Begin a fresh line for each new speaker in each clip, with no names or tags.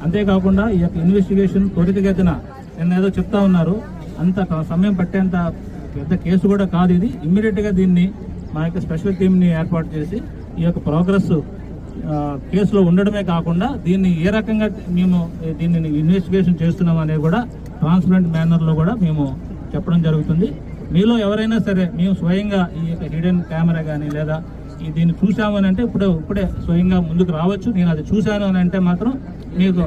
అంతేకాకుండా ఈ యొక్క ఇన్వెస్టిగేషన్ త్వరితగతిన నిన్న ఏదో చెప్తా ఉన్నారు, అంత సమయం పట్టేంత పెద్ద కేసు కూడా కాదు ఇది. ఇమ్మీడియట్గా దీన్ని మా యొక్క స్పెషల్ టీంని ఏర్పాటు చేసి ఈ యొక్క ప్రోగ్రెస్ కేసులో ఉండడమే కాకుండా దీన్ని ఏ రకంగా మేము దీన్ని ఇన్వెస్టిగేషన్ చేస్తున్నాం అనేది కూడా ట్రాన్స్పరెంట్ మేనర్లో కూడా మేము చెప్పడం జరుగుతుంది. మీలో ఎవరైనా సరే మేము స్వయంగా ఈ యొక్క హిడెన్ కెమెరా కానీ లేదా దీన్ని చూసాము అని అంటే ఇప్పుడే స్వయంగా ముందుకు రావచ్చు. నేను అది చూశాను అని అంటే మాత్రం మీకు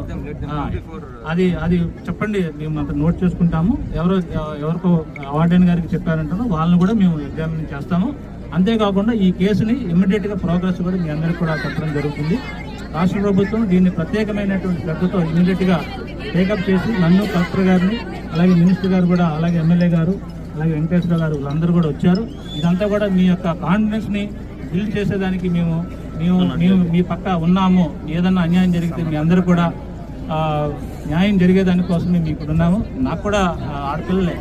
అది చెప్పండి, మేము అంత నోట్ చేసుకుంటాము. ఎవరికో వార్డెన్ గారికి చెప్పారంటారో వాళ్ళని కూడా మేము ఎగ్జామిన్ చేస్తాము. అంతేకాకుండా ఈ కేసుని ఇమ్మీడియట్గా ప్రోగ్రెస్ కూడా మీ అందరికీ కూడా చెప్పడం జరుగుతుంది. రాష్ట్ర ప్రభుత్వం దీన్ని ప్రత్యేకమైనటువంటి శ్రద్ధతో ఇమ్మీడియట్గా టేకప్ చేసి నన్ను, కలెక్టర్ గారిని, అలాగే మినిస్టర్ గారు కూడా, అలాగే ఎమ్మెల్యే గారు, అలాగే వెంకటేశ్వర గారు వీళ్ళందరూ కూడా వచ్చారు. ఇదంతా కూడా మీ యొక్క కాన్ఫిడెన్స్ని బిల్డ్ చేసేదానికి మేము మీ పక్క ఉన్నాము. ఏదన్నా అన్యాయం జరిగితే మీ అందరూ కూడా న్యాయం జరిగేదానికోసం మేము ఇక్కడ ఉన్నాము. నాకు కూడా ఆడపిల్లలే,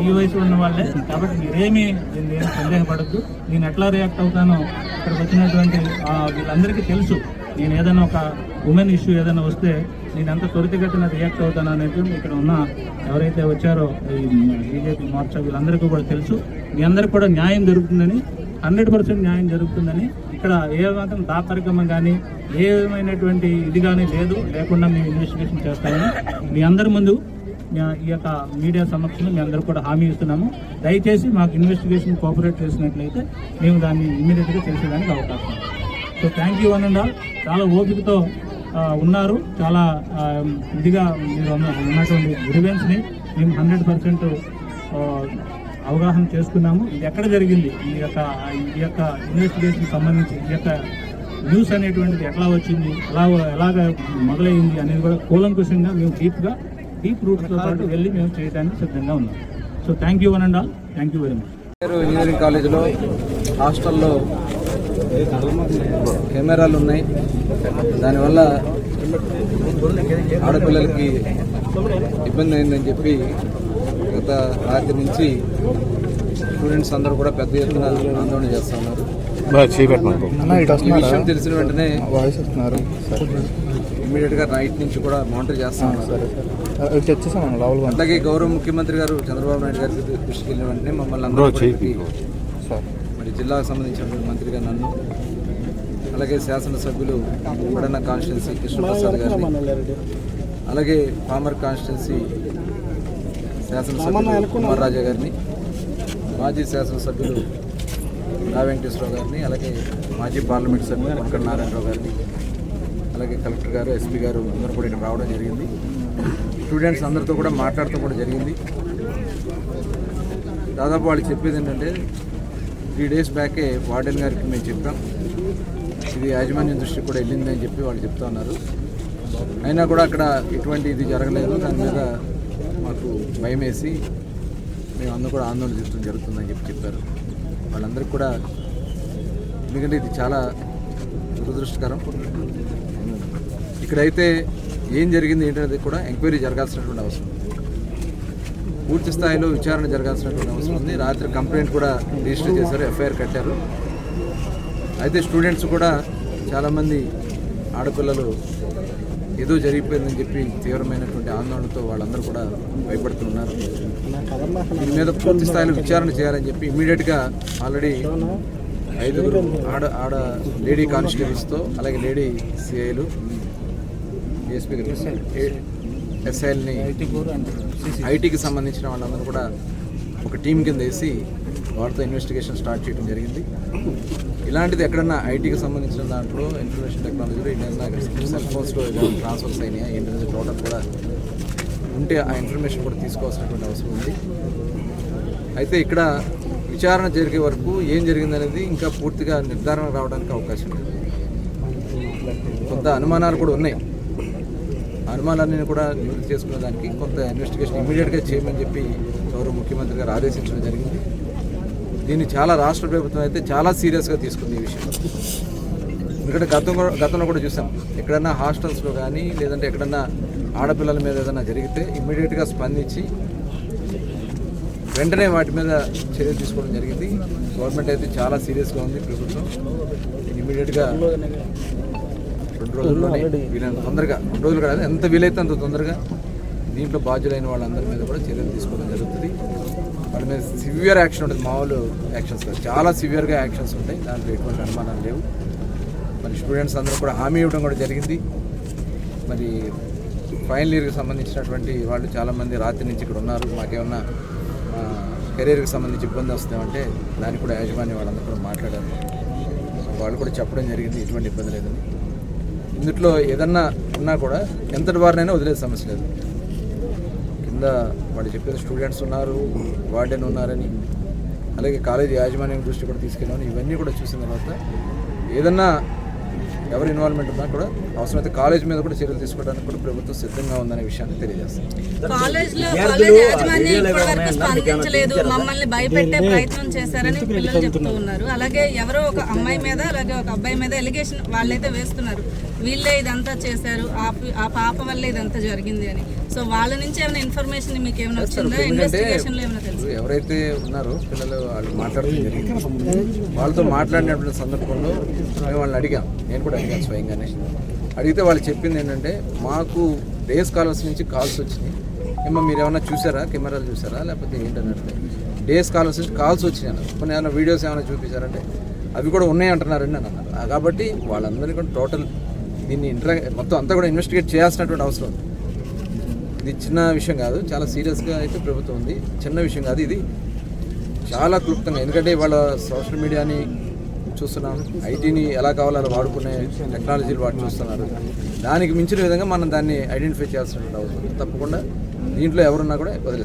ఈ వయసులో ఉన్న వాళ్ళే, కాబట్టి మీరేమీ సందేహపడద్దు. నేను ఎట్లా రియాక్ట్ అవుతానో ఇక్కడికి వచ్చినటువంటి వీళ్ళందరికీ తెలుసు. నేను ఏదైనా ఒక ఉమెన్ ఇష్యూ ఏదైనా వస్తే నేను ఎంత త్వరితగతిన రియాక్ట్ అవుతాను అనేది ఇక్కడ ఉన్న ఎవరైతే వచ్చారో ఈ బీజేపీ మోర్చా వీళ్ళందరికీ కూడా తెలుసు. మీ అందరికీ కూడా న్యాయం జరుగుతుందని, 100% న్యాయం జరుగుతుందని, ఇక్కడ ఏ మాత్రం దాపరికమం కానీ ఏ విధమైనటువంటి ఇది కానీ లేకుండా మేము ఇన్వెస్టిగేషన్ చేస్తామని మీ అందరి ముందు ఈ యొక్క మీడియా సమక్షంలో మీ అందరూ కూడా హామీ ఇస్తున్నాము. దయచేసి మాకు ఇన్వెస్టిగేషన్ కోఆపరేట్ చేసినట్లయితే మేము దాన్ని ఇమ్మీడియట్గా చేసేదానికి అవకాశం. So thank you one and all. చాలా ఓపికతో ఉన్నారు. చాలా ఇదిగా మీరు ఉన్నటువంటి గ్రీవెన్స్ని మేము 100% అవగాహన చేసుకున్నాము. ఇది ఎక్కడ జరిగింది, ఈ యొక్క ఇన్వెస్టిగేషన్ సంబంధించి ఈ యొక్క న్యూస్ అనేటువంటిది ఎట్లా వచ్చింది, ఎలాగ మొదలైంది అనేది కూడా కూలంకుషంగా మేము డీప్ రూట్తో పాటు వెళ్ళి మేము చేయడానికి సిద్ధంగా ఉన్నాం. So thank you one and all. Thank you very much.
Engineering కాలేజీలో హాస్టల్లో కెమెరాలు ఉన్నాయి. దానివల్ల ఆడపిల్లలకి ఇబ్బంది అయిందని చెప్పి గత రాత్రి నుంచి స్టూడెంట్స్ అందరూ కూడా పెద్ద ఎత్తున ఆందోళన చేస్తూ ఉన్నారు. ఈ విషయం తెలిసిన వెంటనే ఇమ్మీడియట్గా నైట్ నుంచి కూడా మానిటర్ చేస్తా ఉన్నారు. అలాగే గౌరవ ముఖ్యమంత్రి గారు చంద్రబాబు నాయుడు గారికి దృష్టికి వెళ్ళిన వెంటనే మమ్మల్ని అందరూ మరి జిల్లాకు సంబంధించినటువంటి మంత్రిగా నన్ను, అలాగే శాసనసభ్యులు ఉడన్న కాన్స్టిట్యున్సీ కృష్ణప్రసాద్ గారిని, అలాగే పామర్ కాన్స్టిట్యున్సీ శాసనసభ్యులు కుమార్ రాజా గారిని, మాజీ శాసనసభ్యులు రా వెంకటేశ్వరరావు గారిని, అలాగే మాజీ పార్లమెంట్ సభ్యులు వెంకట నారాయణరావు గారిని, అలాగే కలెక్టర్ గారు, ఎస్పీ గారు అందరూ కూడా ఇక్కడ రావడం జరిగింది. స్టూడెంట్స్ అందరితో కూడా మాట్లాడటం కూడా జరిగింది. దాదాపు వాళ్ళు చెప్పేది ఏంటంటే 3 days బ్యాకే వార్డెన్ గారికి మేము చెప్పాం, ఇది యాజమాన్యం దృష్టికి కూడా వెళ్ళిందని చెప్పి వాళ్ళు చెప్తా ఉన్నారు. అయినా కూడా అక్కడ ఎటువంటి ఇది జరగలేదు. దాని మీద మాకు భయం వేసి మేము అందరూ కూడా ఆందోళన చేస్తూ జరుగుతుందని చెప్పారు. వాళ్ళందరికీ కూడా, ఎందుకంటే ఇది చాలా దురదృష్టకరం. ఇక్కడైతే ఏం జరిగింది ఏంటనేది కూడా ఎంక్వైరీ జరగాల్సినటువంటి అవసరం, పూర్తి స్థాయిలో విచారణ జరగాల్సినటువంటి అవసరం ఉంది. రాత్రి కంప్లైంట్ కూడా రిజిస్టర్ చేశారు, ఎఫ్ఐఆర్ కట్టారు. అయితే స్టూడెంట్స్ కూడా చాలామంది ఆడపిల్లలు ఏదో జరిగిపోయిందని చెప్పి తీవ్రమైనటువంటి ఆందోళనతో వాళ్ళందరూ కూడా భయపడుతున్నారు. దీని మీద పూర్తి స్థాయిలో విచారణ చేయాలని చెప్పి ఇమ్మీడియట్గా ఆల్రెడీ 5 ఆడ లేడీ కానిస్టేబుల్స్తో, అలాగే లేడీ సిఐలు, డిఎస్పీ ఎస్ఐల్ని, ఐటీకి సంబంధించిన వాళ్ళందరూ కూడా ఒక టీం కింద వేసి వాళ్ళతో ఇన్వెస్టిగేషన్ స్టార్ట్ చేయడం జరిగింది. ఇలాంటిది ఎక్కడన్నా ఐటీకి సంబంధించిన దాంట్లో ఇన్ఫర్మేషన్ టెక్నాలజీలో ఏదైనా సెల్ ఫోన్స్లో ఏదైనా ట్రాన్స్ఫర్స్ అయినాయా ఏంటనేది టోటల్ కూడా ఉంటే ఆ ఇన్ఫర్మేషన్ కూడా తీసుకోవాల్సినటువంటి అవసరం ఉంది. అయితే ఇక్కడ విచారణ జరిగే వరకు ఏం జరిగిందనేది ఇంకా పూర్తిగా నిర్ధారణ రావడానికి అవకాశం లేదు. కొంత అనుమానాలు కూడా ఉన్నాయి. అనుమానాన్ని కూడా నివృత్తి చేసుకునే దానికి కొంత ఇన్వెస్టిగేషన్ ఇమీడియట్గా చేయమని చెప్పి గౌరవ ముఖ్యమంత్రి గారు ఆదేశించడం జరిగింది. దీన్ని చాలా రాష్ట్ర ప్రభుత్వం అయితే చాలా సీరియస్గా తీసుకుంది ఈ విషయంలో. ఎందుకంటే గతంలో కూడా చూసాం, ఎక్కడన్నా హాస్టల్స్లో కానీ లేదంటే ఎక్కడన్నా ఆడపిల్లల మీద ఏదైనా జరిగితే ఇమ్మీడియట్గా స్పందించి వెంటనే వాటి మీద చర్యలు తీసుకోవడం జరిగింది. గవర్నమెంట్ అయితే చాలా సీరియస్గా ఉంది ప్రభుత్వం. ఇమ్మీడియట్గా 2 రోజుల్లోనే వీలైనంత తొందరగా 2 రోజులు కాదు, ఎంత వీలైతే అంత తొందరగా దీంట్లో బాధ్యులైన వాళ్ళందరి మీద కూడా చర్యలు తీసుకోవడం జరుగుతుంది. వాళ్ళ మీద సివియర్ యాక్షన్ ఉంటుంది, మామూలు యాక్షన్స్ కాదు, చాలా సివియర్గా యాక్షన్స్ ఉంటాయి, దాంట్లో ఎటువంటి అనుమానాలు లేవు. మరి స్టూడెంట్స్ అందరూ కూడా హామీ ఇవ్వడం కూడా జరిగింది. మరి ఫైనల్ ఇయర్కి సంబంధించినటువంటి వాళ్ళు చాలామంది రాత్రి నుంచి ఇక్కడ ఉన్నారు, మాకేమన్నా కెరీర్కి సంబంధించి ఇబ్బంది వస్తామంటే దానికి కూడా యాజమాన్యం వాళ్ళందరూ కూడా మాట్లాడారు. వాళ్ళు కూడా చెప్పడం జరిగింది ఎటువంటి ఇబ్బంది లేదని. ఇందులో ఏదన్నా ఉన్నా కూడా ఎంతటి వారినైనా వదిలే సమస్య లేదు. కింద వాళ్ళు చెప్పిన స్టూడెంట్స్ ఉన్నారు, వార్డెన్ ఉన్నారని, అలాగే కాలేజీ యాజమాన్యం దృష్టి కూడా తీసుకెళ్ళామని, ఇవన్నీ కూడా చూసిన తర్వాత ఏదన్నా ఎవరి ఇన్వాల్వ్మెంట్ ఉన్నా కూడా అవసరమైతే కాలేజ్ మీద కూడా చర్యలు తీసుకోవడానికి కూడా ప్రభుత్వం సిద్ధంగా ఉందనే విషయాన్ని తెలియజేస్తాం.
కాలేజ్ యాజమాన్యం ఇప్పటివరకు స్పందించలేదు, మమ్మల్ని భయపెట్టే ప్రయత్నం చేశారని పిల్లలు చెప్తూ ఉన్నారు. అలాగే ఎవరో ఒక అమ్మాయి మీద అలాగే ఒక అబ్బాయి మీద ఎలిగేషన్ వాళ్ళైతే వేస్తున్నారు, వీళ్ళే ఇదంతా చేశారు, ఆ పాప వల్ల ఇదంతా జరిగింది అని. సో వాళ్ళ నుంచి ఏమైనా ఇన్ఫర్మేషన్ మీకు ఏమైనా వచ్చిందా? ఇన్వెస్టిగేషన్లో ఏమైనా తెలుసు?
ఎవరైతే ఉన్నారో పిల్లలు వాళ్ళు మాట్లాడడం జరిగింది, వాళ్ళతో మాట్లాడినటువంటి సందర్భంలో మేము వాళ్ళని అడిగాం, నేను కూడా అడిగాను స్వయంగానే. అడిగితే వాళ్ళు చెప్పింది ఏంటంటే, మాకు డే స్కాలర్స్ నుంచి కాల్స్ వచ్చినాయి, ఏమో మీరు ఏమైనా చూసారా, కెమెరాలు చూసారా లేకపోతే ఏంటన్నట్టు డే స్కాలర్స్ నుంచి కాల్స్ వచ్చినాయి అన్నారు. కొన్ని ఏమైనా వీడియోస్ ఏమైనా చూపించారంటే అవి కూడా ఉన్నాయి అంటున్నారండి అని అన్నారు. కాబట్టి వాళ్ళందరినీ కూడా టోటల్ దీన్ని మొత్తం అంతా కూడా ఇన్వెస్టిగేట్ చేయాల్సినటువంటి అవసరం ఉంది. ఇది చిన్న విషయం కాదు, చాలా సీరియస్గా అయితే ప్రభుత్వం ఉంది, చిన్న విషయం కాదు ఇది, చాలా క్లుప్తంగా. ఎందుకంటే వాళ్ళ సోషల్ మీడియాని చూస్తున్నాం, ఐటీని ఎలా కావాలో అలా వాడుకునే టెక్నాలజీలు వాటి చూస్తున్నారు. దానికి మించిన విధంగా మనం దాన్ని ఐడెంటిఫై చేయాల్సినటువంటి అవసరం. తప్పకుండా దీంట్లో ఎవరున్నా కూడా వదిలేస్తాం.